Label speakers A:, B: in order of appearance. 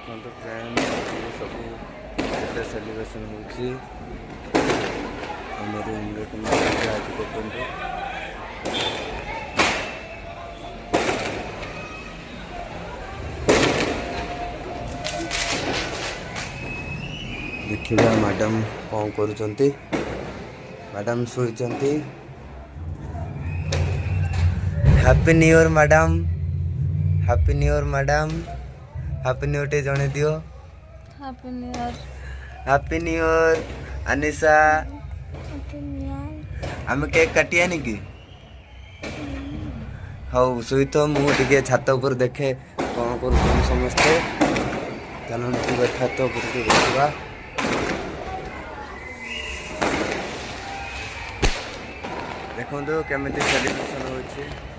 A: देखो फ्रेंड सब celebration Homer देखो देखिए मैडम कौन करुँच मैडम शुई happy new year madam happy new year madam happy new year जणे दियो
B: happy new year
A: happy new year Anisha आम केक काटिया नि कि हाउ सुई तो मुझे छात उपर देखे कौन कर समस्ते चलते छात उपर देखा देखो केमी सेलिब्रेशन हो